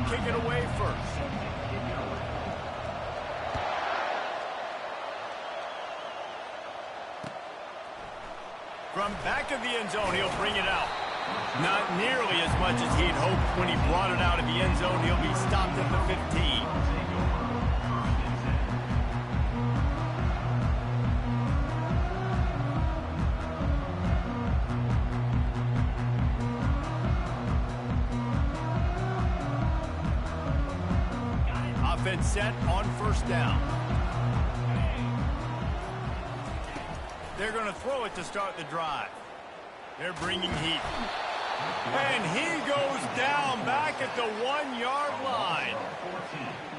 kick it away first. From back of the end zone, he'll bring it out. Not nearly as much as he'd hoped when he brought it out of the end zone. He'll be stopped at the 15. Offense set on first down. They're going to throw it to start the drive. They're bringing heat. And he goes down back at the 1-yard line.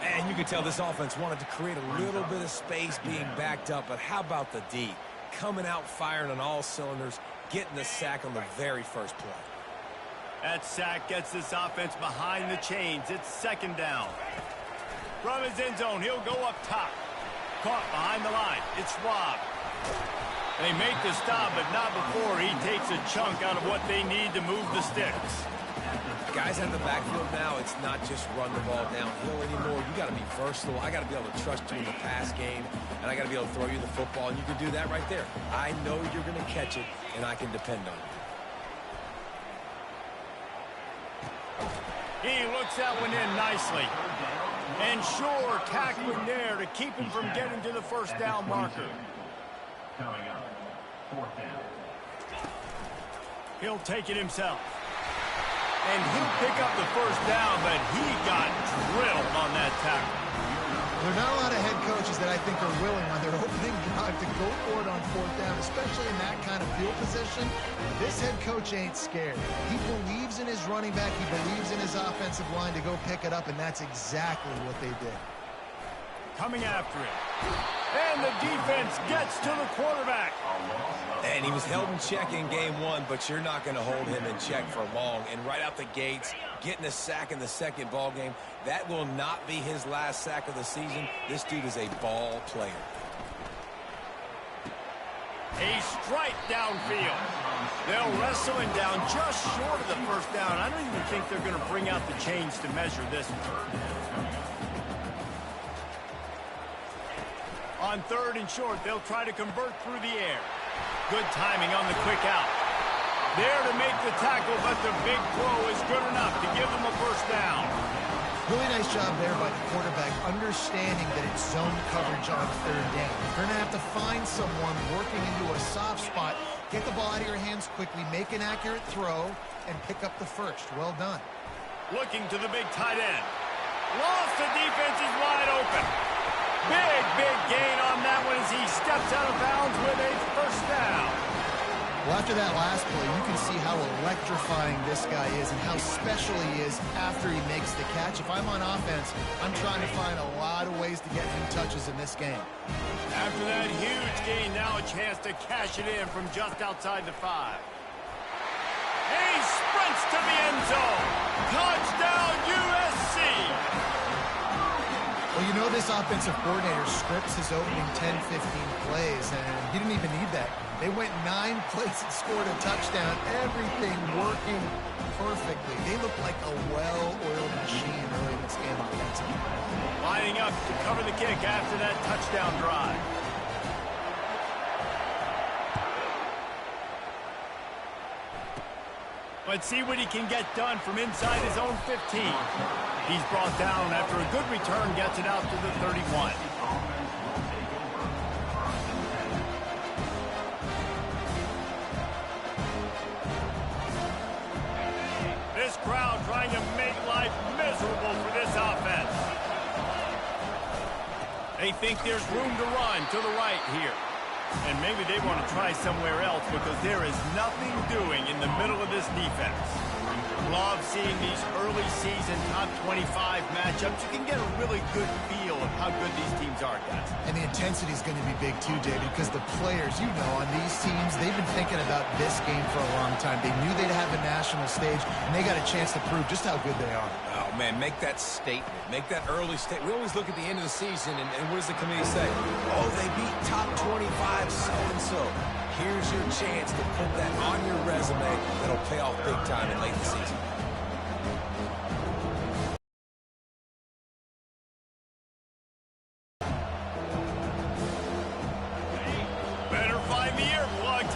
And you can tell this offense wanted to create a little bit of space being backed up, but how about the D? Coming out firing on all cylinders, getting the sack on the very first play. That sack gets this offense behind the chains. It's second down. From his end zone, he'll go up top. Caught behind the line. It's Robb. They make the stop, but not before he takes a chunk out of what they need to move the sticks. Guys in the backfield now, it's not just run the ball downhill anymore. You got to be versatile. I got to be able to trust you in the pass game, and I got to be able to throw you the football, and you can do that right there. I know you're going to catch it, and I can depend on you. He looks that one in nicely. And sure, tackling there to keep him from getting to the first down marker. Coming up, fourth down. He'll take it himself. And he'll pick up the first down, but he got drilled on that tackle. There are not a lot of head coaches that I think are willing on their opening drive to go for it on fourth down, especially in that kind of field position. This head coach ain't scared. He believes in his running back. He believes in his offensive line to go pick it up, and that's exactly what they did. Coming after it. And the defense gets to the quarterback. And he was held in check in game one, but you're not going to hold him in check for long. And right out the gates, getting a sack in the second ball game, that will not be his last sack of the season. This dude is a ball player. A strike downfield. They'll wrestle him down just short of the first down. I don't even think they're going to bring out the chains to measure this one. On third and short, they'll try to convert through the air. Good timing on the quick out. There to make the tackle, but the big throw is good enough to give them a first down. Really nice job there by the quarterback, understanding that it's zone coverage on third down. You're going to have to find someone working into a soft spot, get the ball out of your hands quickly, make an accurate throw, and pick up the first. Well done. Looking to the big tight end. Lost, the defense is wide open. Big gain on that one as he steps out of bounds with a first down. Well, after that last play, you can see how electrifying this guy is and how special he is after he makes the catch. If I'm on offense, I'm trying to find a lot of ways to get him touches in this game. After that huge gain, now a chance to cash it in from just outside the 5. He sprints to the end zone. Touchdown, USC. Well, you know this offensive coordinator scripts his opening 10, 15 plays, and he didn't even need that. They went 9 plays and scored a touchdown, everything working perfectly. They look like a well-oiled machine early in this game offensively. Lining up to cover the kick after that touchdown drive. Let's see what he can get done from inside his own 15. He's brought down after a good return, gets it out to the 31. This crowd trying to make life miserable for this offense. They think there's room to run to the right here. And maybe they want to try somewhere else because there is nothing doing in the middle of this defense. Love seeing these early season top 25 matchups. You can get a really good feel of how good these teams are, guys. And the intensity is going to be big too, David, because the players, you know, on these teams, they've been thinking about this game for a long time. They knew they'd have a national stage, and they got a chance to prove just how good they are. Oh, man, make that statement. Make that early statement. We always look at the end of the season, and what does the committee say? Oh, they beat top 25 so-and-so. Here's your chance to put that on your resume that'll pay off big time in late in the season.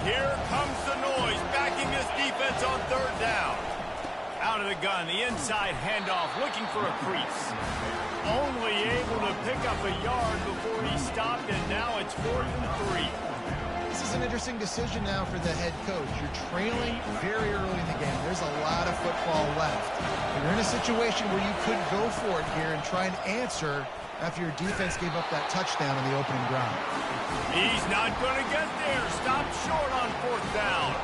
Here comes the noise, backing this defense on third down. Out of the gun, the inside handoff, looking for a crease. Only able to pick up a yard before he stopped, and now it's 4th and 3. This is an interesting decision now for the head coach. You're trailing very early in the game. There's a lot of football left. You're in a situation where you could go for it here and try and answer after your defense gave up that touchdown on the opening drive. He's not going to get there. Stop short on 4th down.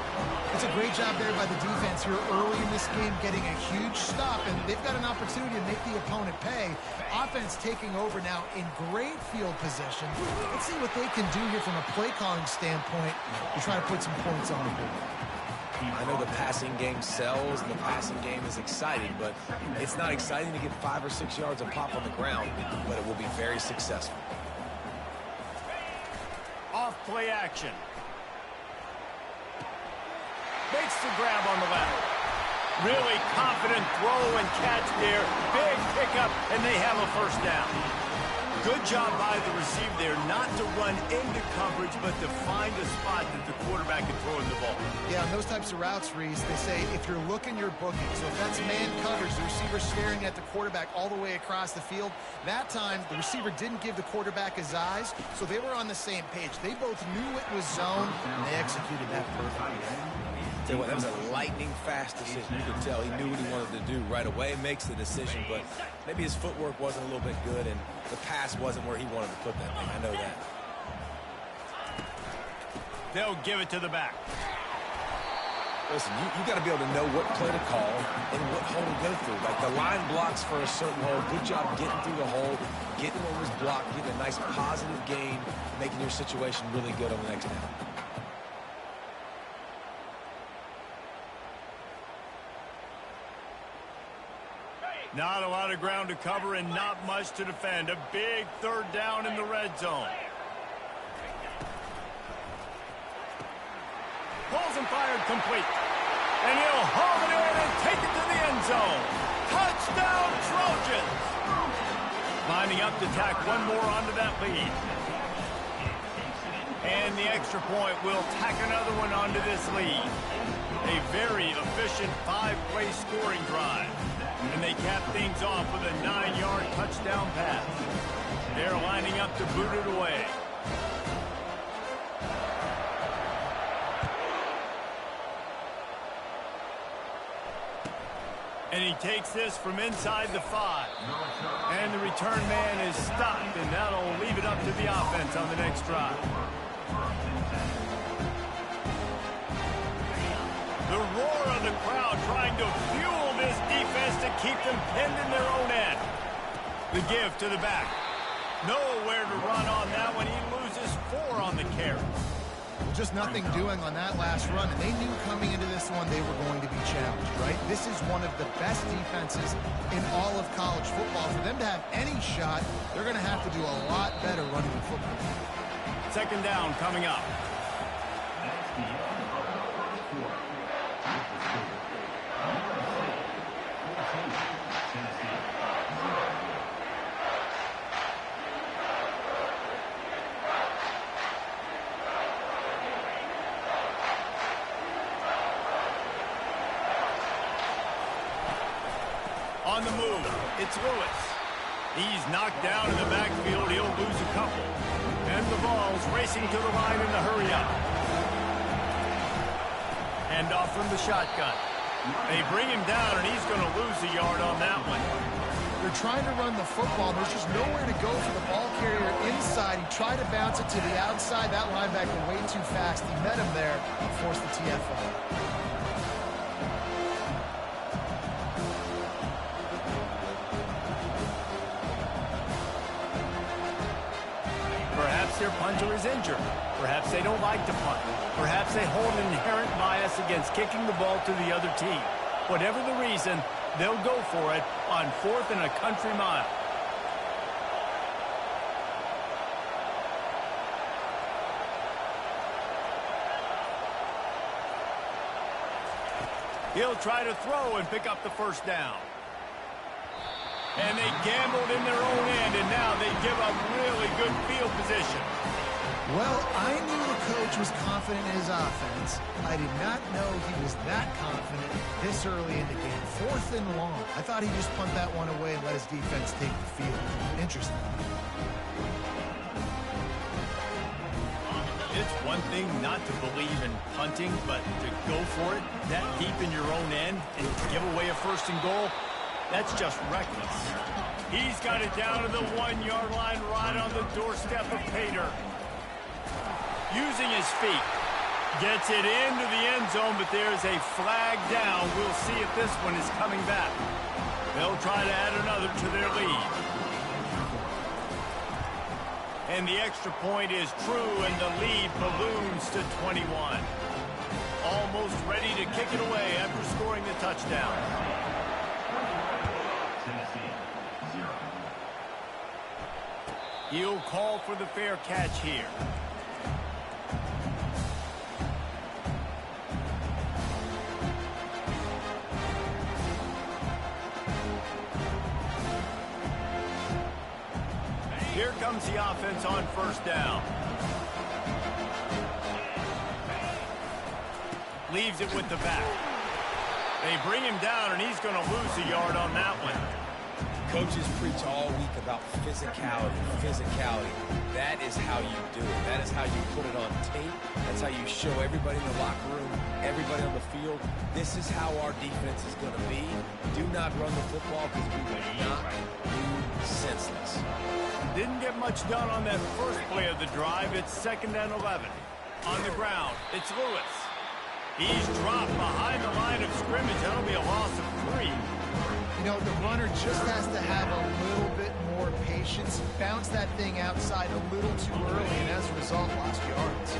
It's a great job there by the defense here early in this game, getting a huge stop, and they've got an opportunity to make the opponent pay. Offense taking over now in great field position. Let's see what they can do here from a play calling standpoint to try to put some points on the board. I know the passing game sells and the passing game is exciting, but it's not exciting to get 5 or 6 yards of pop on the ground, but it will be very successful. Off play action. Makes the grab on the left. Really confident throw and catch there. Big pickup, and they have a first down. Good job by the receiver there not to run into coverage, but to find a spot that the quarterback can throw in the ball. Yeah, on those types of routes, Reese, they say if you're looking, you're booking. So if that's man coverage, the receiver staring at the quarterback all the way across the field, that time the receiver didn't give the quarterback his eyes, so they were on the same page. They both knew it was zone, and they executed that perfectly. Tell you what, that was a lightning-fast decision. You could tell he knew what he wanted to do right away, makes the decision, but maybe his footwork wasn't a little bit good, and the pass wasn't where he wanted to put that thing. I know that. They'll give it to the back. Listen, you got to be able to know what play to call and what hole to go through. Like the line blocks for a certain hole. Good job getting through the hole, getting what was blocked, getting a nice positive gain, making your situation really good on the next down. Not a lot of ground to cover and not much to defend. A big 3rd down in the red zone. Pulls and fired complete. And he'll haul it in and take it to the end zone. Touchdown, Trojans! Lining up to tack one more onto that lead. And the extra point will tack another one onto this lead. A very efficient 5-play scoring drive. And they cap things off with a 9-yard touchdown pass. They're lining up to boot it away. And he takes this from inside the 5. And the return man is stopped, and that'll leave it up to the offense on the next drive. The roar of the crowd trying to fuel this defense to keep them pinned in their own end. The give to the back. Nowhere to run on that one. He loses 4 on the carry. Well, just nothing doing on that last run, and they knew coming into this one they were going to be challenged, right? This is one of the best defenses in all of college football. For them to have any shot, they're going to have to do a lot better running the football. 2nd down coming up. On the move, it's Lewis. He's knocked down in the backfield. He'll lose a couple. And the ball's racing to the line in the hurry-up. Hand off from the shotgun. They bring him down, and he's going to lose a yard on that one. They're trying to run the football. There's just nowhere to go for the ball carrier inside. He tried to bounce it to the outside. That linebacker way too fast. He met him there and forced the TFL. Perhaps their punter is injured. Perhaps they don't like to punt. Perhaps they hold an inherent bias against kicking the ball to the other team. Whatever the reason, they'll go for it on 4th and a country mile. He'll try to throw and pick up the first down. And they gambled in their own end, and now they give up really good field position. Well, I knew the coach was confident in his offense. I did not know he was that confident this early in the game. 4th and long. I thought he'd just punt that one away and let his defense take the field. Interesting. It's one thing not to believe in punting, but to go for it that deep in your own end and give away a 1st and goal, that's just reckless. He's got it down to the 1-yard line right on the doorstep of Pater. Using his feet. Gets it into the end zone, but there's a flag down. We'll see if this one is coming back. They'll try to add another to their lead. And the extra point is true, and the lead balloons to 21. Almost ready to kick it away after scoring the touchdown. He'll call for the fair catch here. Here comes the offense on 1st down. Leaves it with the back. They bring him down, and he's going to lose a yard on that one. Coaches preach all week about physicality, physicality. That is how you do it. That is how you put it on tape. That's how you show everybody in the locker room, everybody on the field. This is how our defense is going to be. Do not run the football because we will not be senseless. Didn't get much done on that first play of the drive. It's 2nd and 11. On the ground, it's Lewis. He's dropped behind the line of scrimmage. That'll be a loss of 3. You know, the runner just has to have a little bit more patience. Bounce that thing outside a little too early, and as a result, lost yards.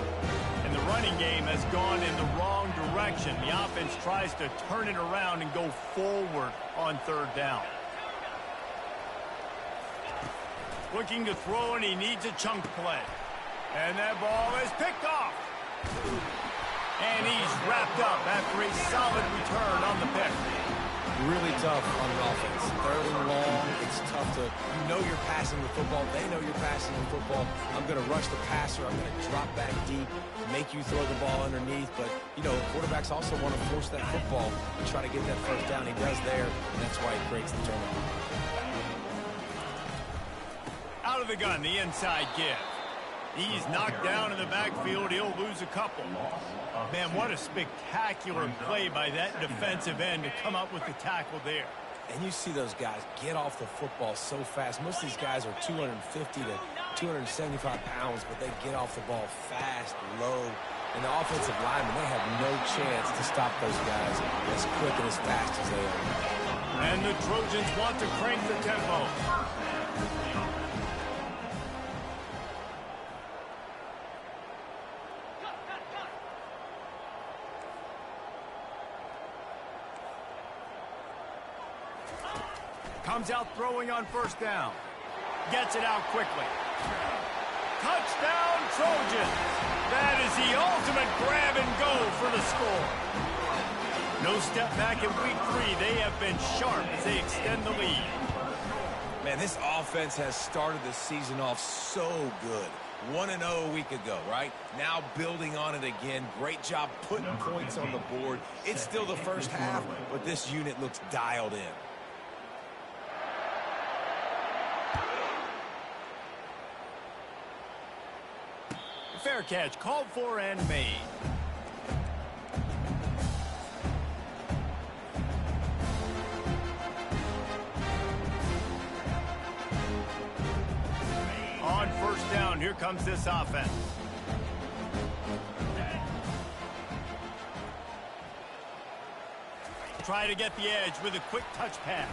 And the running game has gone in the wrong direction. The offense tries to turn it around and go forward on 3rd down. Looking to throw, and he needs a chunk play. And that ball is picked off. And he's wrapped up after a solid return on the pick. Really tough on the offense. 3rd and long. It's tough to, you know you're passing the football. They know you're passing the football. I'm going to rush the passer. I'm going to drop back deep, make you throw the ball underneath. But, you know, quarterbacks also want to force that football and try to get that 1st down. He does there, and that's why he creates the turnover. Out of the gun, the inside give. He's knocked down in the backfield. He'll lose a couple. Man, what a spectacular play by that defensive end to come up with the tackle there. And you see those guys get off the football so fast. Most of these guys are 250 to 275 pounds, but they get off the ball fast, low. And the offensive linemen, they have no chance to stop those guys as quick and as fast as they are. And the Trojans want to crank the tempo. Comes out throwing on 1st down. Gets it out quickly. Touchdown, Trojans. That is the ultimate grab and go for the score. No step back in week 3. They have been sharp as they extend the lead. Man, this offense has started the season off so good. 1-0 a week ago, right? Now building on it again. Great job putting points on the board. It's still the first half, but this unit looks dialed in. Fair catch called for and made. On 1st down, here comes this offense. Try to get the edge with a quick touch pass.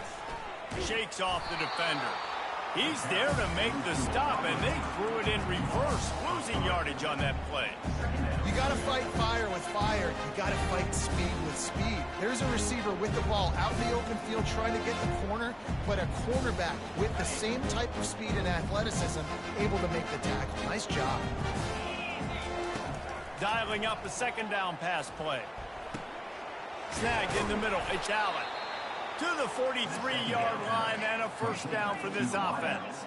Shakes off the defender. He's there to make the stop, and they threw it in reverse, losing yardage on that play. You got to fight fire with fire. You got to fight speed with speed. There's a receiver with the ball out in the open field trying to get the corner, but a cornerback with the same type of speed and athleticism able to make the tackle. Nice job. Dialing up a 2nd down pass play. Snagged in the middle. It's Allen. To the 43-yard line and a 1st down for this offense.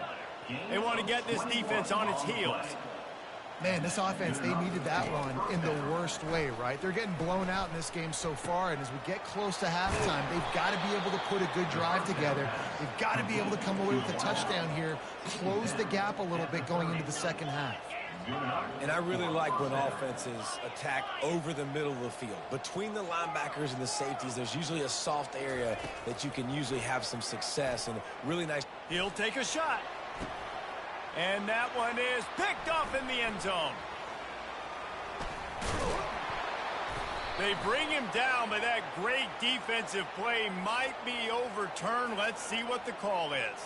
They want to get this defense on its heels. Man, this offense, they needed that one in the worst way, right? They're getting blown out in this game so far, and as we get close to halftime, they've got to be able to put a good drive together. They've got to be able to come away with a touchdown here, close the gap a little bit going into the second half. And I really like when offenses attack over the middle of the field. Between the linebackers and the safeties, there's usually a soft area that you can usually have some success, and really nice. He'll take a shot. And that one is picked off in the end zone. They bring him down, but that great defensive play might be overturned. Let's see what the call is.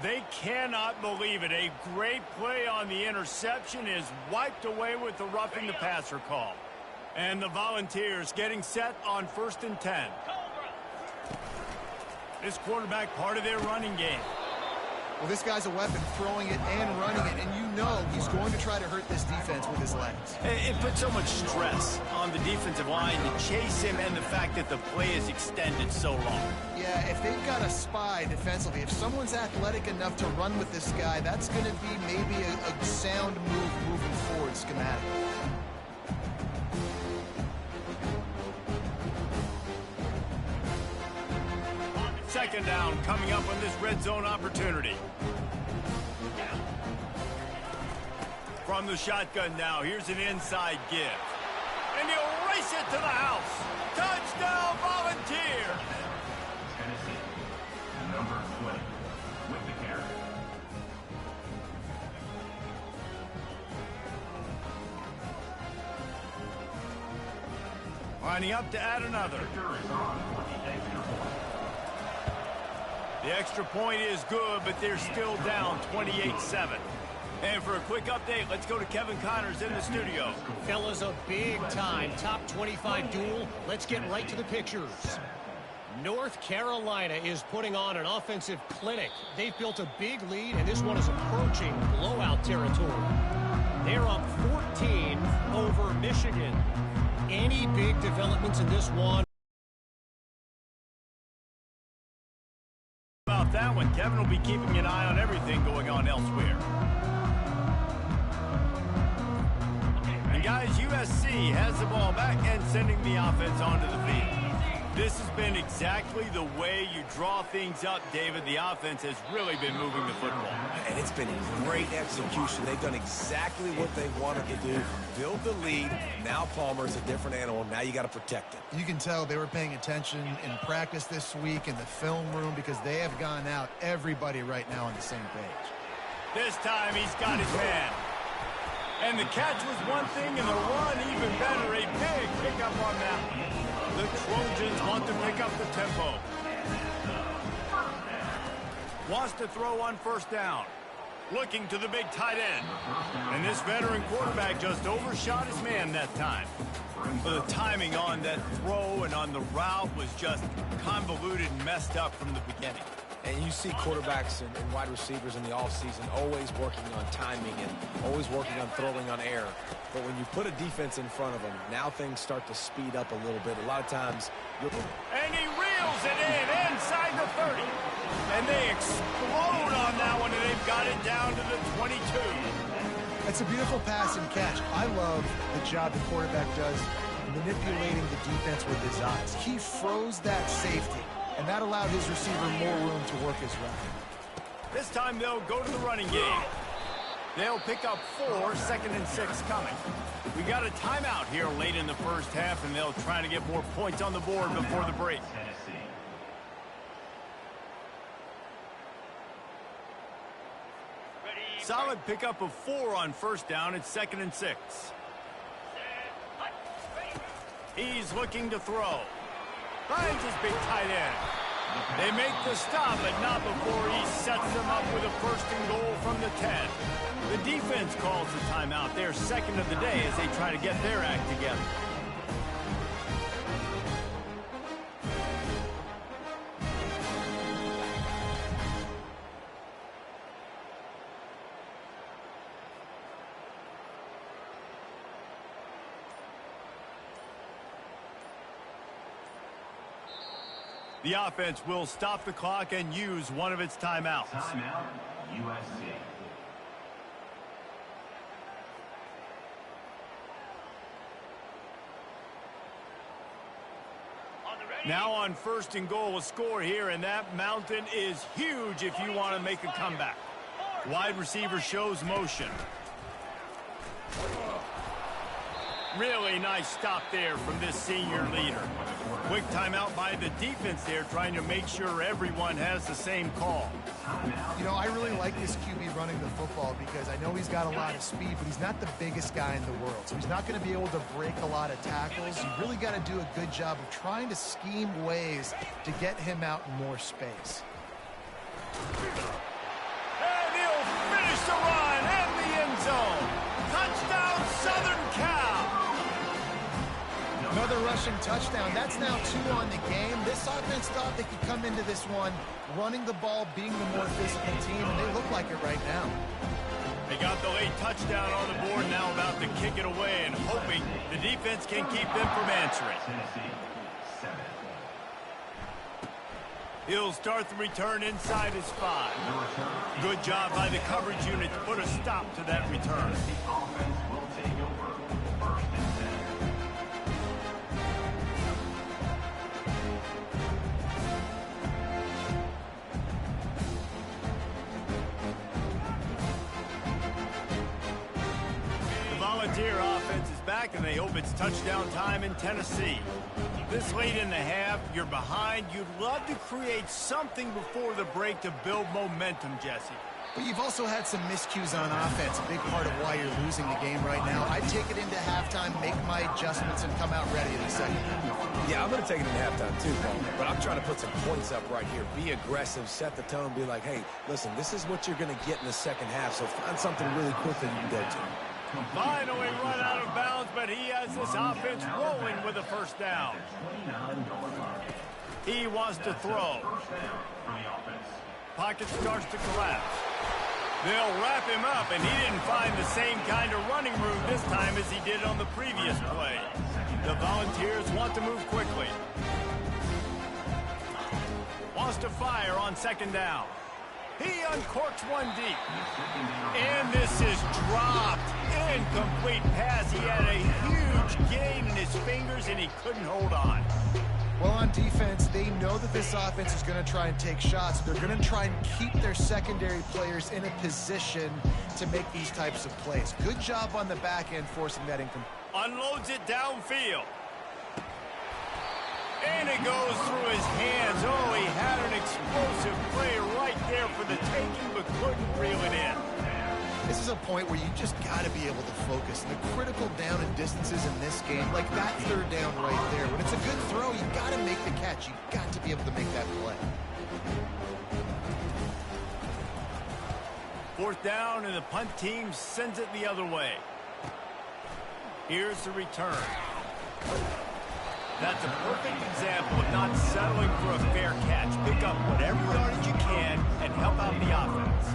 They cannot believe it. A great play on the interception is wiped away with the roughing the passer call. And the Volunteers getting set on 1st and 10. This quarterback part of their running game. Well, this guy's a weapon, throwing it and running it, and you know he's going to try to hurt this defense with his legs. It puts so much stress on the defensive line to chase him, and the fact that the play is extended so long. Yeah, if they've got a spy defensively, if someone's athletic enough to run with this guy, that's going to be maybe a sound move moving forward schematic. Second down coming up on this red zone opportunity. From the shotgun now, here's an inside give. And he'll race it to the house. Touchdown, Volunteers! Tennessee, number 20, with the carry. Lining up to add another. Victor is on for the extra point. The extra point is good, but they're still down 28-7. And for a quick update, let's go to Kevin Connors in the studio. Fellas, a big-time top 25 duel. Let's get right to the pictures. North Carolina is putting on an offensive clinic. They've built a big lead, and this one is approaching blowout territory. They're up 14 over Michigan. Any big developments in this one? About that one, Kevin will be keeping an eye on everything going on elsewhere. And guys, USC has the ball back and sending the offense onto the field. This has been exactly the way you draw things up, David. The offense has really been moving the football. And it's been great execution. They've done exactly what they wanted to do. Build the lead. Now Palmer's a different animal. Now you got to protect it. You can tell they were paying attention in practice this week in the film room because they have gone out, everybody right now on the same page. This time he's got his man. And the catch was one thing and the run even better. A big pickup on that one. The Trojans want to pick up the tempo. Wants to throw on 1st down. Looking to the big tight end. And this veteran quarterback just overshot his man that time. The timing on that throw and on the route was just convoluted and messed up from the beginning. And you see quarterbacks and wide receivers in the offseason always working on timing and always working on throwing on air. But when you put a defense in front of them, now things start to speed up a little bit. A lot of times... And he reels it in inside the 30. And they explode on that one, and they've got it down to the 22. It's a beautiful pass and catch. I love the job the quarterback does manipulating the defense with his eyes. He froze that safety, and that allowed his receiver more room to work his route. This time they'll go to the running game. They'll pick up 4, 2nd and 6 coming. We got a timeout here late in the first half, and they'll try to get more points on the board before the break. Tennessee. Solid pickup of 4 on 1st down. It's 2nd and 6. He's looking to throw. Finds his big tight end. They make the stop, but not before he sets them up with a 1st and goal from the 10. The defense calls the timeout. They're 2nd of the day as they try to get their act together. The offense will stop the clock and use one of its timeouts. Timeout, USC. Now on 1st and goal, a score here, and that mountain is huge if you want to make a comeback. Wide receiver shows motion. Really nice stop there from this senior leader. Quick timeout by the defense there, trying to make sure everyone has the same call. You know, I really like this QB running the football because I know he's got a lot of speed, but he's not the biggest guy in the world. So he's not going to be able to break a lot of tackles. You really got to do a good job of trying to scheme ways to get him out in more space. And he'll finish the run in the end zone. Touchdown, Southern Cal. Another rushing touchdown. That's now 2 on the game. This offense thought they could come into this one running the ball, being the more physical team, and they look like it right now. They got the late touchdown on the board, now about to kick it away and hoping the defense can keep them from answering. He'll start the return inside his 5. Good job by the coverage unit to put a stop to that return. Volunteer offense is back, and they hope it's touchdown time in Tennessee. This late in the half, you're behind. You'd love to create something before the break to build momentum, Jesse. But you've also had some miscues on offense, a big part of why you're losing the game right now. I'd take it into halftime, make my adjustments, and come out ready in the second half. Yeah, I'm going to take it into halftime too, Paul. But I'm trying to put some points up right here. Be aggressive, set the tone, be like, hey, listen, this is what you're going to get in the second half, so find something really quick that you can go to. Finally run out of bounds, but he has this offense rolling with a first down. He wants to throw. Pocket starts to collapse. They'll wrap him up, and he didn't find the same kind of running room this time as he did on the previous play. The Volunteers want to move quickly. Wants to fire on 2nd down. He uncorks one deep. And this is dropped. Incomplete pass. He had a huge gain in his fingers, and he couldn't hold on. Well, on defense, they know that this offense is going to try and take shots. They're going to try and keep their secondary players in a position to make these types of plays. Good job on the back end forcing that incomplete. Unloads it downfield. And it goes through his hands. Oh, he had an explosive play right there for the taking, but couldn't reel it in. This is a point where you just got to be able to focus. The critical down and distances in this game, like that 3rd down right there. When it's a good throw, you got to make the catch. You got to be able to make that play. 4th down, and the punt team sends it the other way. Here's the return. That's a perfect example of not settling for a fair catch. Pick up whatever yardage you can and help out the offense.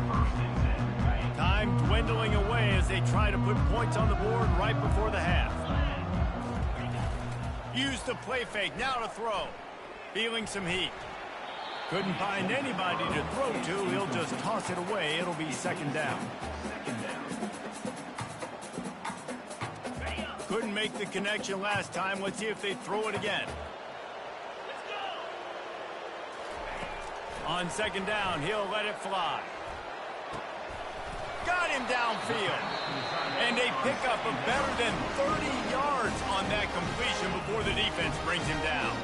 Time dwindling away as they try to put points on the board right before the half. Use the play fake, now to throw. Feeling some heat. Couldn't find anybody to throw to. He'll just toss it away. It'll be 2nd down. Couldn't make the connection last time. Let's see if they throw it again. On 2nd down, he'll let it fly. Got him downfield. And they pick up a better than 30 yards on that completion before the defense brings him down.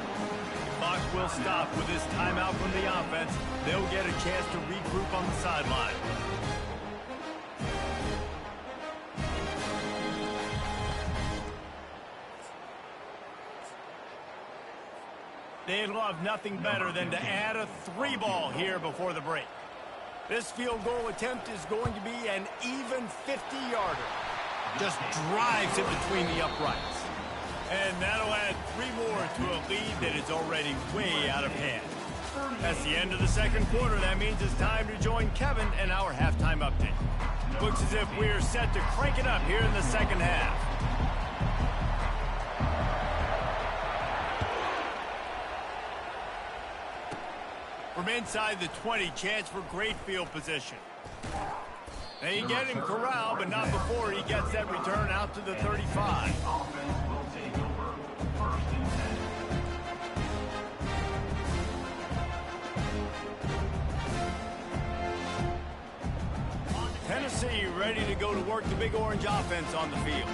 Clock will stop with this timeout from the offense. They'll get a chance to regroup on the sideline. They'd love nothing better than to add a 3-ball here before the break. This field goal attempt is going to be an even 50-yarder. Just drives it between the uprights. And that'll add 3 more to a lead that is already way out of hand. That's the end of the 2nd quarter. That means it's time to join Kevin and our halftime update. Looks as if we're set to crank it up here in the 2nd half. From inside the 20, chance for great field position. They get him corralled, but not before he gets that return out to the 35. Tennessee ready to go to work the Big Orange offense on the field.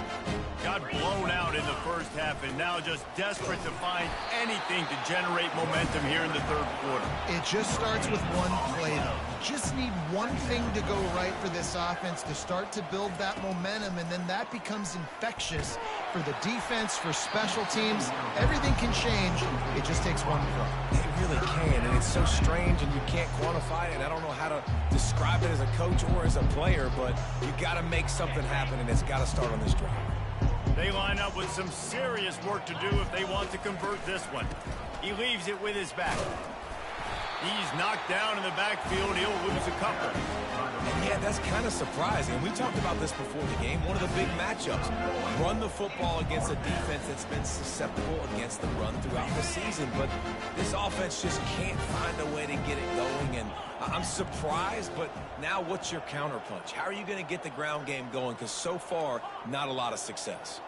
Got blown out in the first half and now just desperate to find anything to generate momentum here in the third quarter. It just starts with one play, though. You just need one thing to go right for this offense to start to build that momentum, and then that becomes infectious for the defense, for special teams. Everything can change. It just takes one throw. It really can, and it's so strange, and you can't quantify it. I don't know how to describe it as a coach or as a player, but you got to make something happen, and it's got to start on this drive. They line up with some serious work to do if they want to convert this one. He leaves it with his back. He's knocked down in the backfield. He'll lose a couple. And yeah, that's kind of surprising. We talked about this before the game. One of the big matchups. Run the football against a defense that's been susceptible against the run throughout the season. But this offense just can't find a way to get it going. And I'm surprised, but now what's your counterpunch? How are you going to get the ground game going? Because so far, not a lot of success.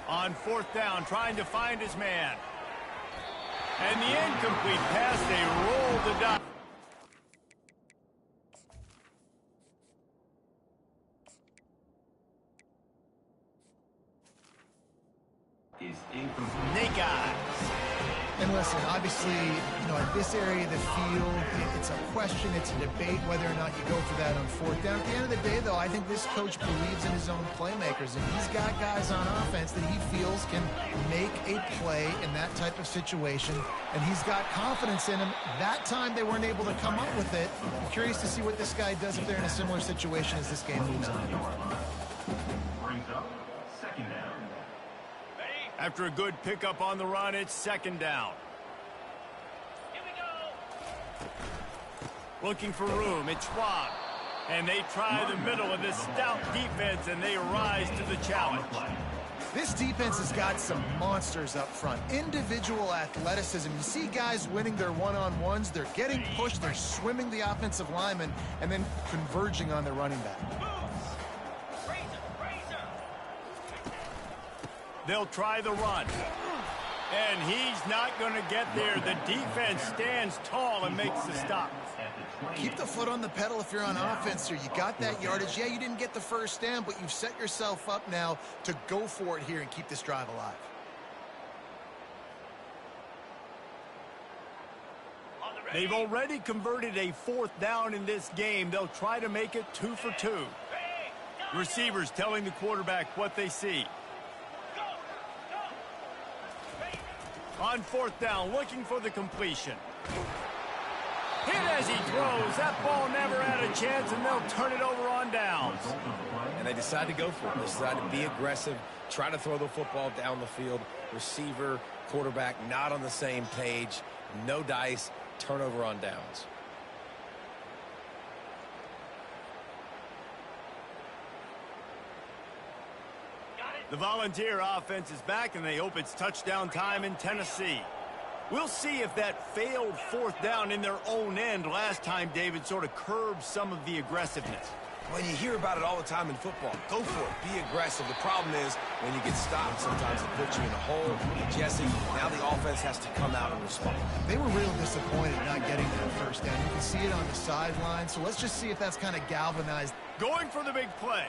On fourth down, trying to find his man. And the incomplete pass, they roll the dice. Is incomplete. Ncaa. And listen, obviously, at this area of the field, it's a question, it's a debate whether or not you go for that on fourth down. At the end of the day, though, I think this coach believes in his own playmakers, and he's got guys on offense that he feels can make a play in that type of situation, and he's got confidence in him. That time, they weren't able to come up with it. I'm curious to see what this guy does if they're in a similar situation as this game moves on. Brings up second down. After a good pickup on the run, it's second down. Here we go. Looking for room, it's Schwab. And they try the middle of this stout defense, and they rise to the challenge. This defense has got some monsters up front. Individual athleticism. You see guys winning their one-on-ones. They're getting pushed. They're swimming the offensive lineman and then converging on the running back. They'll try the run. And he's not going to get there. The defense stands tall and makes the stop. Keep the foot on the pedal if you're on offense here. You got that yardage. Yeah, you didn't get the first down, but you've set yourself up now to go for it here and keep this drive alive. They've already converted a fourth down in this game. They'll try to make it 2 for 2. Receivers telling the quarterback what they see. On fourth down, looking for the completion. Hit as he throws. That ball never had a chance, and they'll turn it over on downs. And they decide to go for it. They decide to be aggressive, try to throw the football down the field. Receiver, quarterback, not on the same page. No dice, turnover on downs. The Volunteer offense is back, and they hope it's touchdown time in Tennessee. We'll see if that failed fourth down in their own end last time, David, sort of curbed some of the aggressiveness. Well, you hear about it all the time in football. Go for it. Be aggressive. The problem is when you get stopped, sometimes it puts you in a hole. Jesse, now the offense has to come out and respond. They were real disappointed not getting that first down. You can see it on the sideline, so let's just see if that's kind of galvanized. Going for the big play.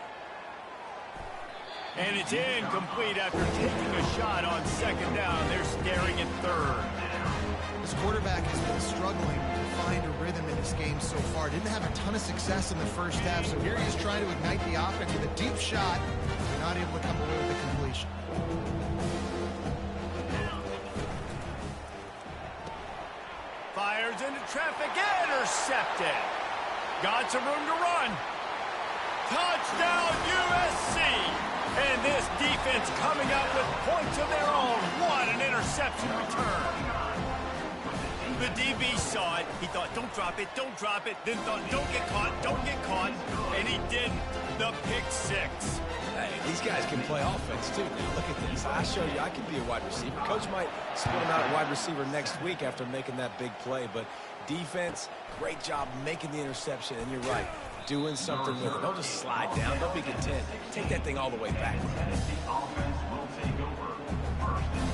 And it's incomplete after taking a shot on second down. They're staring at third. This quarterback has been struggling to find a rhythm in this game so far. Didn't have a ton of success in the first half, so here he is trying to ignite the offense with a deep shot. They're not able to come away with the completion. Fires into traffic, intercepted. Got some room to run. Touchdown USC! And this defense coming up with points of their own. What an interception return. The DB saw it. He thought, don't drop it, don't drop it. Then thought, don't get caught, don't get caught. And he didn't. The pick six. Hey, these guys can play offense, too. Now, look at this. I show you I can be a wide receiver. Coach might split him out at wide receiver next week after making that big play. But defense, great job making the interception. And you're right. Doing something with it. Don't just slide down. Don't be content. Take that thing all the way back. Tennessee offense will take over first and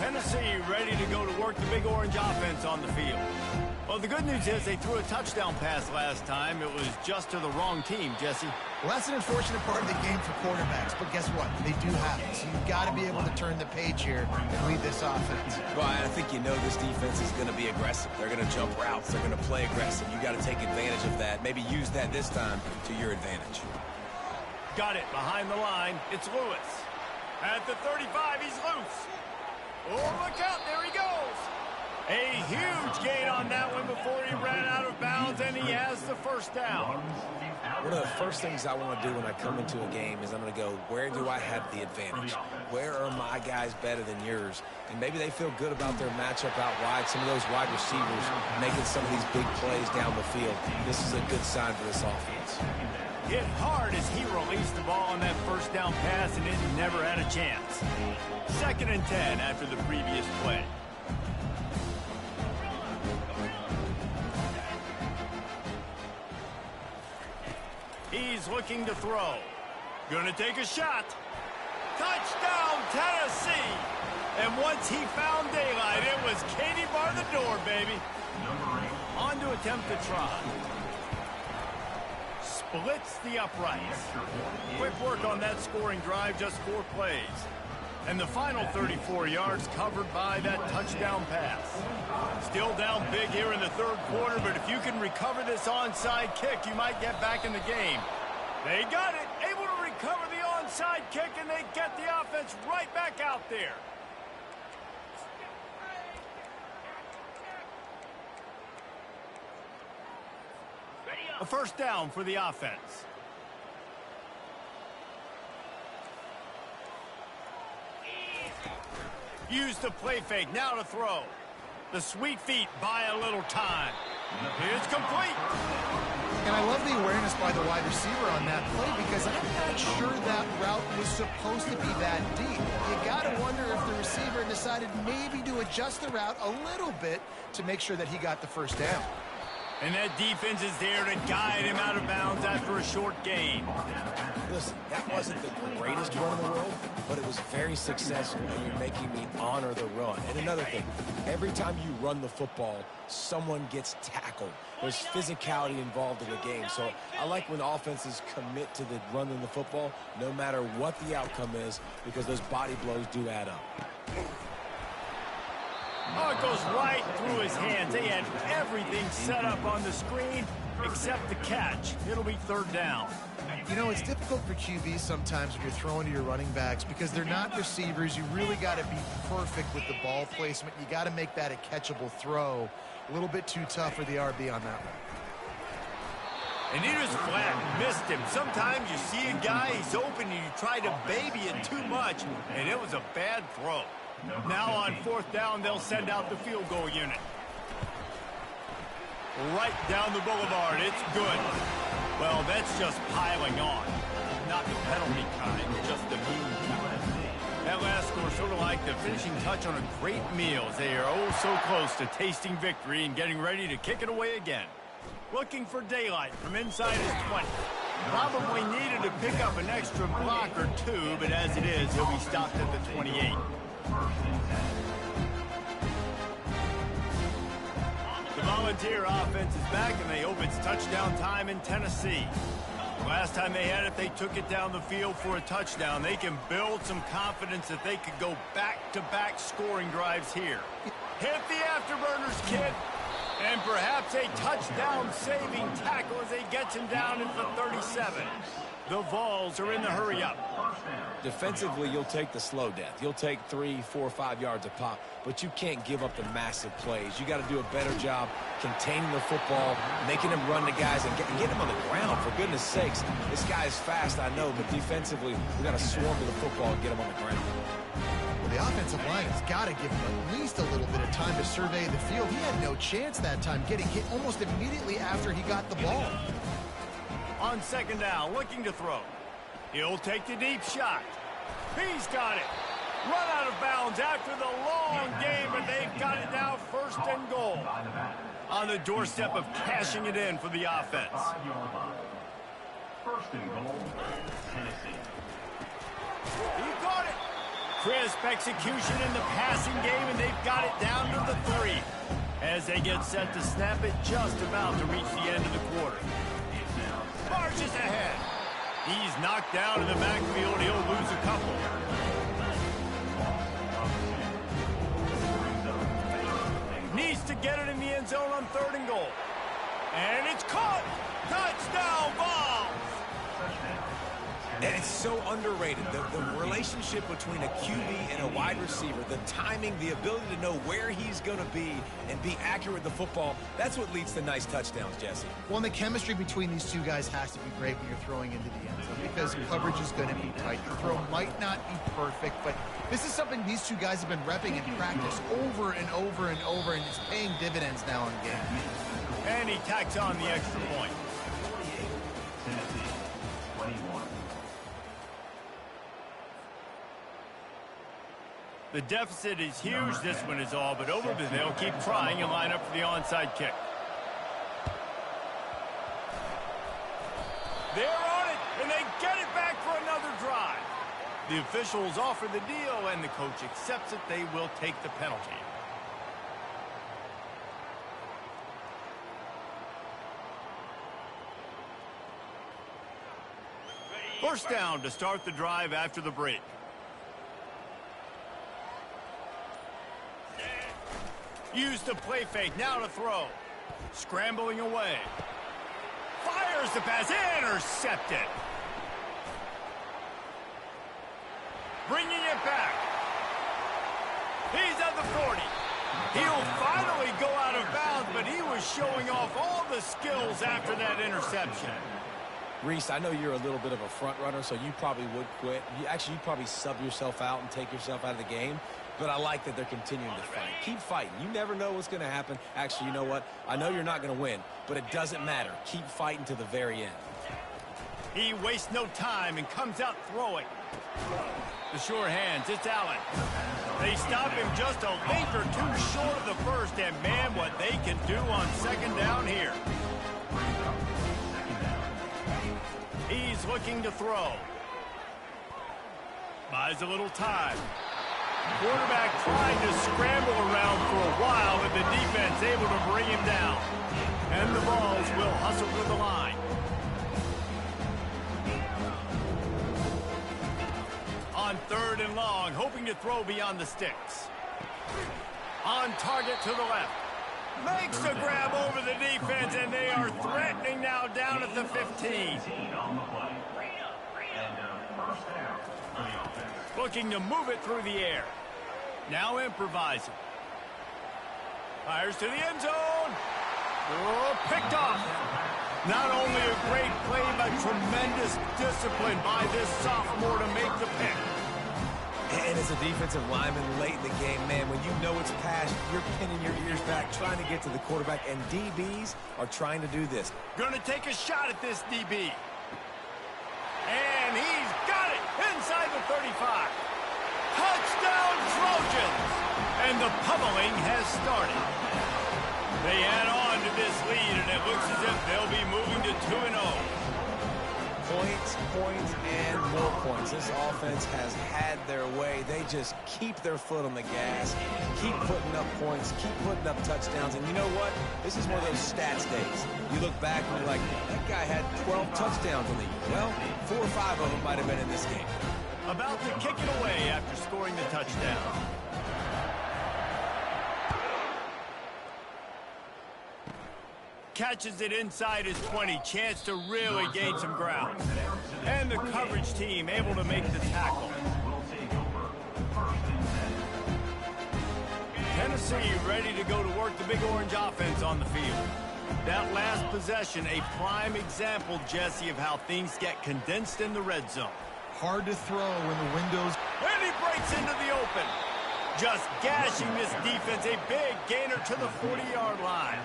10. Tennessee ready to go to work the Big Orange offense on the field. Well, the good news is they threw a touchdown pass last time. It was just to the wrong team, Jesse. Well, that's an unfortunate part of the game for quarterbacks, but guess what? They do have it, so you've got to be able to turn the page here and lead this offense. Well, I think you know this defense is going to be aggressive. They're going to jump routes. They're going to play aggressive. You got to take advantage of that. Maybe use that this time to your advantage. Got it behind the line. It's Lewis. At the 35, he's loose. Oh, look out. There he goes. A huge gain on that one before he ran out of bounds, and he has the first down. One of the first things I want to do when I come into a game is I'm going to go, where do I have the advantage? Where are my guys better than yours? And maybe they feel good about their matchup out wide. Some of those wide receivers making some of these big plays down the field. This is a good sign for this offense. Hit hard as he released the ball on that first down pass, and it never had a chance. 2nd and 10 after the previous play. He's looking to throw. Gonna take a shot. Touchdown, Tennessee! And once he found daylight, it was Katie bar the door, baby. On to attempt to try. Splits the uprights. Quick work on that scoring drive, just 4 plays. And the final 34 yards covered by that touchdown pass. Still down big here in the 3rd quarter, but if you can recover this onside kick, you might get back in the game. They got it, able to recover the onside kick, and they get the offense right back out there. A first down for the offense. Use the play fake, now to throw. The sweet feet buy a little time. It's complete. And I love the awareness by the wide receiver on that play because I'm not sure that route was supposed to be that deep. You got to wonder if the receiver decided maybe to adjust the route a little bit to make sure that he got the first down. And that defense is there to guide him out of bounds after a short gain. Listen, that wasn't the greatest run in the world, but it was very successful, and you're making me honor the run. And another thing, every time you run the football, someone gets tackled. There's physicality involved in the game. So I like when offenses commit to the running the football, no matter what the outcome is, because those body blows do add up. Oh, it goes right through his hands. They had everything set up on the screen except the catch. It'll be 3rd down. You know, it's difficult for QBs sometimes when you're throwing to your running backs because they're not receivers. You really got to be perfect with the ball placement. You got to make that a catchable throw. A little bit too tough for the RB on that one. And he just flat missed him. Sometimes you see a guy, he's open, and you try to baby it too much, and it was a bad throw. Now on 4th down, they'll send out the field goal unit. Right down the boulevard. It's good. Well, that's just piling on. Not the penalty kind, just the mean kind. That last score sort of like the finishing touch on a great meal as they are oh so close to tasting victory and getting ready to kick it away again. Looking for daylight from inside his 20. Probably needed to pick up an extra block or 2, but as it is, he'll be stopped at the 28. The Volunteer offense is back, and they hope it's touchdown time in Tennessee. Last time they had it, they took it down the field for a touchdown. They can build some confidence that they could go back-to-back scoring drives here. Hit the afterburners, kid. And perhaps a touchdown-saving tackle as they gets him down at the 37. The Vols are in the hurry-up. Defensively, you'll take the slow death. You'll take 3, 4, 5 yards a pop, but you can't give up the massive plays. You got to do a better job containing the football, making them run the guys, and get them on the ground, for goodness sakes. This guy is fast, I know, but defensively, we got to swarm to the football and get him on the ground. Well, the offensive line has got to give him at least a little bit of time to survey the field. He had no chance that time, getting hit almost immediately after he got the ball. On 2nd down, looking to throw. He'll take the deep shot. He's got it. Run out of bounds after the long game, but they've got it now 1st and goal. On the doorstep of cashing it in for the offense. 1st and goal, Tennessee. He got it. Crisp execution in the passing game, and they've got it down to the 3. As they get set to snap it, just about to reach the end of the quarter. Marches ahead. He's knocked down in the backfield. He'll lose a couple. Needs to get it in the end zone on 3rd and goal. And it's caught. Touchdown, Vols. And it's so underrated. The relationship between a QB and a wide receiver, the timing, the ability to know where he's going to be and be accurate with the football, that's what leads to nice touchdowns, Jesse. Well, and the chemistry between these two guys has to be great when you're throwing into the end zone because coverage is going to be tight. The throw might not be perfect, but this is something these two guys have been repping in practice over and over and over, and it's paying dividends now in game. And he tacks on the extra point. Tennessee, 21. The deficit is huge. This one is all but over, but they'll keep trying and line up for the onside kick. They're on it, and they get it back for another drive. The officials offer the deal, and the coach accepts it. They will take the penalty. First down to start the drive after the break. Use the play fake, now to throw. Scrambling away. Fires the pass, intercepted. Bringing it back. He's at the 40. He'll finally go out of bounds, but he was showing off all the skills after that interception. Reese, I know you're a little bit of a front runner, so you probably would quit. You'd probably sub yourself out and take yourself out of the game. But I like that they're continuing to fight. Keep fighting. You never know what's going to happen. Actually, you know what? I know you're not going to win, but it doesn't matter. Keep fighting to the very end. He wastes no time and comes out throwing. The sure hands, it's Allen. They stop him just a link or two short of the first, and man, what they can do on 2nd down here. He's looking to throw. Buys a little time. Quarterback trying to scramble around for a while, but the defense able to bring him down. And the Vols will hustle to the line. On 3rd and long, hoping to throw beyond the sticks. On target to the left. Makes the grab over the defense, and they are threatening now down at the 15. On the play. And first down for the offense. Looking to move it through the air. Now improvising. Fires to the end zone. Oh, picked off. Not only a great play, but tremendous discipline by this sophomore to make the pick. And as a defensive lineman late in the game, man, when you know it's past, you're pinning your ears back, trying to get to the quarterback, and DBs are trying to do this. Gonna take a shot at this DB. And he's got it inside the 35. Touchdown Trojans! And the pummeling has started. They add on to this lead, and it looks as if they'll be moving to 2-0. Points, points, and more points. This offense has had their way. They just keep their foot on the gas, keep putting up points, keep putting up touchdowns. And you know what? This is one of those stats days. You look back and you're like, that guy had 12 touchdowns in the year. Well, 4 or 5 of them might have been in this game. About to kick it away after scoring the touchdown. Catches it inside his 20. Chance to really gain some ground. And the coverage team able to make the tackle. Tennessee ready to go to work the Big Orange offense on the field. That last possession, a prime example, Jesse, of how things get condensed in the red zone. Hard to throw when the window's... And he breaks into the open. Just gashing this defense, a big gainer to the 40-yard line.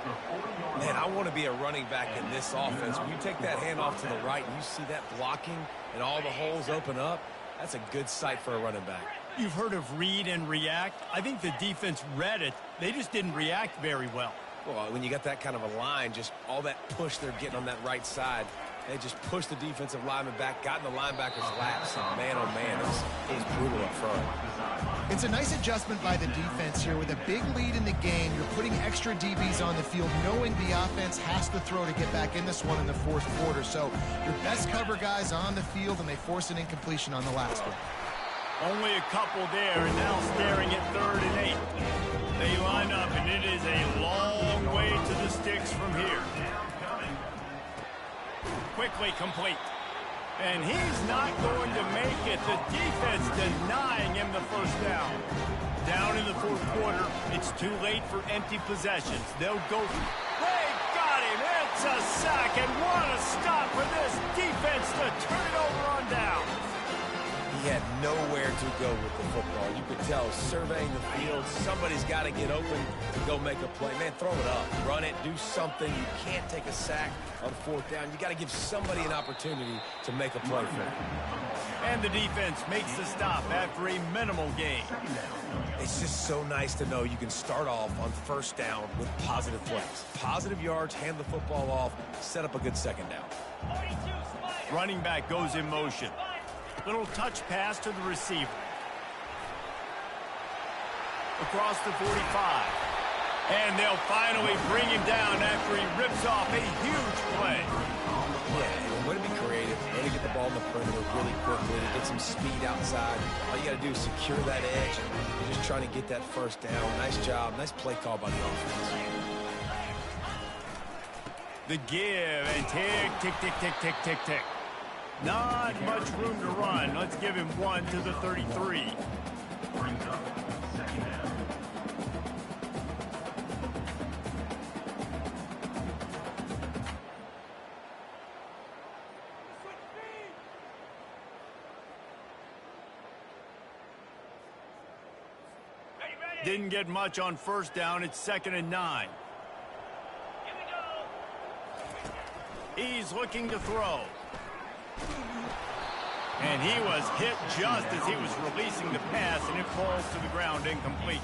Man, I want to be a running back in this offense. When you take that handoff to the right and you see that blocking and all the holes open up, that's a good sight for a running back. You've heard of read and react. I think the defense read it. They just didn't react very well. Well, when you got that kind of a line, just all that push they're getting on that right side, They just pushed the defensive lineman back, got in the linebacker's laps, and man, oh man, it was brutal up front. It's a nice adjustment by the defense here. With a big lead in the game, you're putting extra DBs on the field, knowing the offense has to throw to get back in this one in the fourth quarter. So your best cover guys on the field, and they force an incompletion on the last one. Only a couple there, and now staring at 3rd and 8. They line up, and it is a long way to the sticks from here. Quickly complete. And he's not going to make it. The defense denying him the first down. Down in the fourth quarter, it's too late for empty possessions. They'll go. They got him. It's a sack, and what a stop for this defense to turn it over on down. He had nowhere to go with the football. You could tell, surveying the field, somebody's got to get open to go make a play. Man, throw it up, run it, do something. You can't take a sack on 4th down. You got to give somebody an opportunity to make a play for it. And the defense makes the stop after a minimal gain. It's just so nice to know you can start off on 1st down with positive plays. Positive yards, hand the football off, set up a good 2nd down. Running back goes in motion. Little touch pass to the receiver. Across the 45. And they'll finally bring him down after he rips off a huge play. Yeah, way to be creative. Way to get the ball in the perimeter really quickly. Get some speed outside. All you got to do is secure that edge. You're just trying to get that 1st down. Nice job. Nice play call by the offense. The give and tick, tick, tick, tick, tick, tick, tick. Not much room to run. Let's give him 1 to the 33. Brings up 2nd down. Didn't get much on 1st down. It's 2nd and 9. He's looking to throw. And he was hit just as he was releasing the pass, and it falls to the ground incomplete.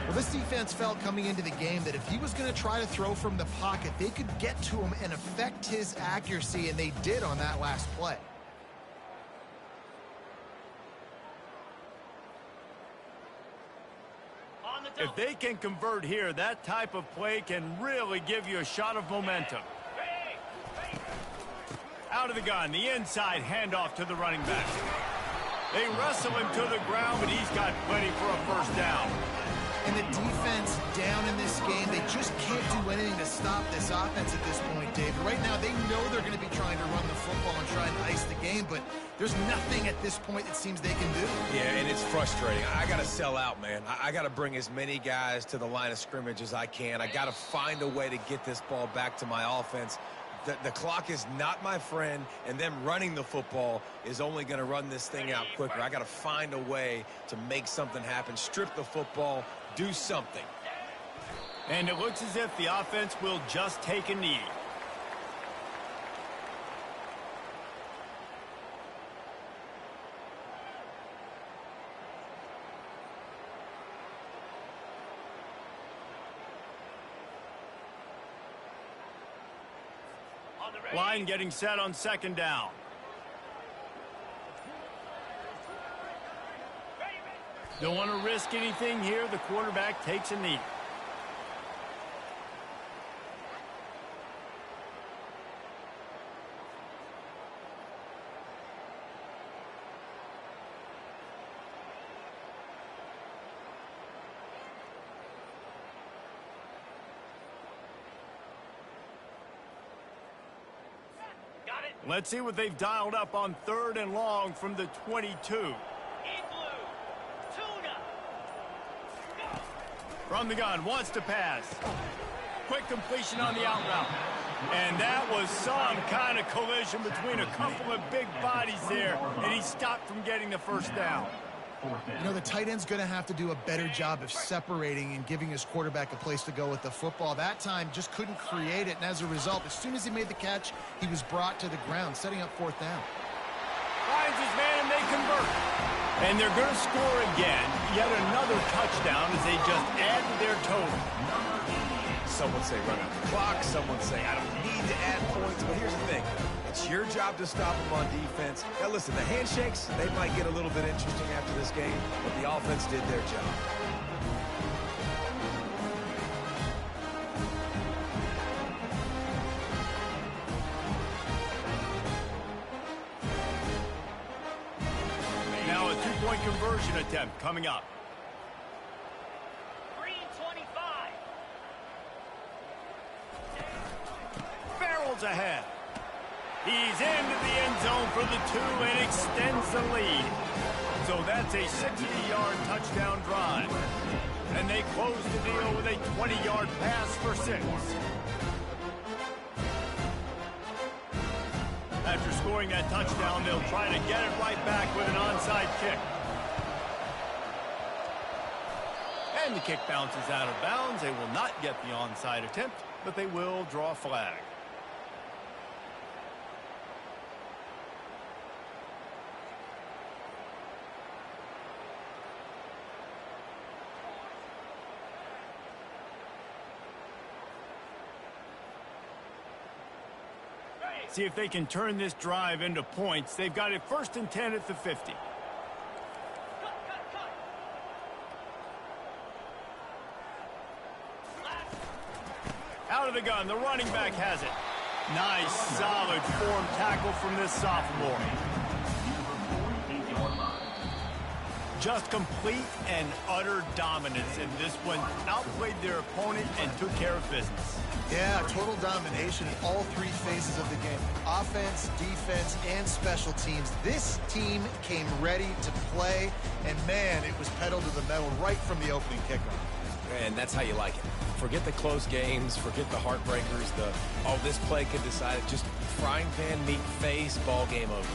Well, this defense felt coming into the game that if he was going to try to throw from the pocket, they could get to him and affect his accuracy, and they did on that last play. If they can convert here, that type of play can really give you a shot of momentum. Out of the gun, the inside handoff to the running back. They wrestle him to the ground, but he's got plenty for a 1st down. And the defense down in this game, they just can't do anything to stop this offense at this point, David. Right now, they know they're going to be trying to run the football and try and ice the game, but there's nothing at this point that seems they can do. Yeah, and it's frustrating. I got to sell out, man. I got to bring as many guys to the line of scrimmage as I can. I got to find a way to get this ball back to my offense. The clock is not my friend, and them running the football is only going to run this thing out quicker. I got to find a way to make something happen, strip the football, do something. And it looks as if the offense will just take a knee. Line getting set on 2nd down. Don't want to risk anything here. The quarterback takes a knee. Let's see what they've dialed up on 3rd and long from the 22. From the gun, wants to pass. Quick completion on the out route. And that was some kind of collision between a couple of big bodies there, and he stopped from getting the 1st down. You know, the tight end's going to have to do a better job of separating and giving his quarterback a place to go with the football. That time just couldn't create it, and as a result, as soon as he made the catch, he was brought to the ground, setting up 4th down. Finds his man, and they convert. And they're going to score again. Yet another touchdown as they just add to their total. Some would say run out the clock. Some would say I don't need to add points. But here's the thing. It's It's your job to stop them on defense. Now, listen, the handshakes, they might get a little bit interesting after this game, but the offense did their job. Now a two-point conversion attempt coming up. 3 and 25. Barrels ahead. He's into the end zone for the 2 and extends the lead. So that's a 60-yard touchdown drive. And they close the deal with a 20-yard pass for 6. After scoring that touchdown, they'll try to get it right back with an onside kick. And the kick bounces out of bounds. They will not get the onside attempt, but they will draw a flag. See if they can turn this drive into points. They've got it 1st and 10 at the 50. Out of the gun, the running back has it. Nice, solid form tackle from this sophomore. Just complete and utter dominance, and this one outplayed their opponent and took care of business. Yeah, total domination in all 3 phases of the game. Offense, defense, and special teams. This team came ready to play, and man, it was pedal to the metal right from the opening kickoff. And that's how you like it. Forget the close games, forget the heartbreakers, this play could decide it. Just frying pan, meat face, ball game over.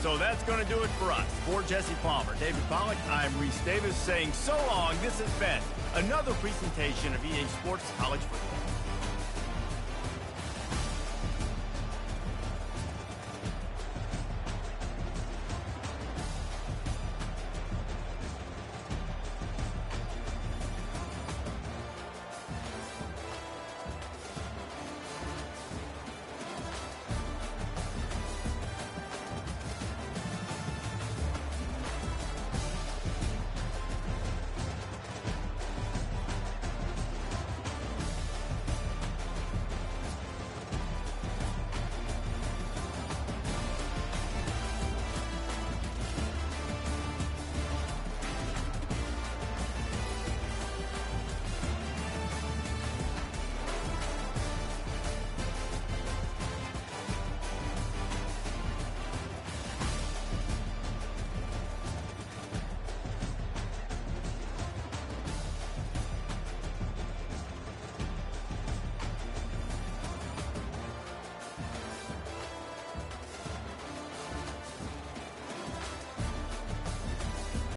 So that's going to do it for us. For Jesse Palmer, David Pollack, I'm Reese Davis saying so long. This has been another presentation of EA Sports College Football.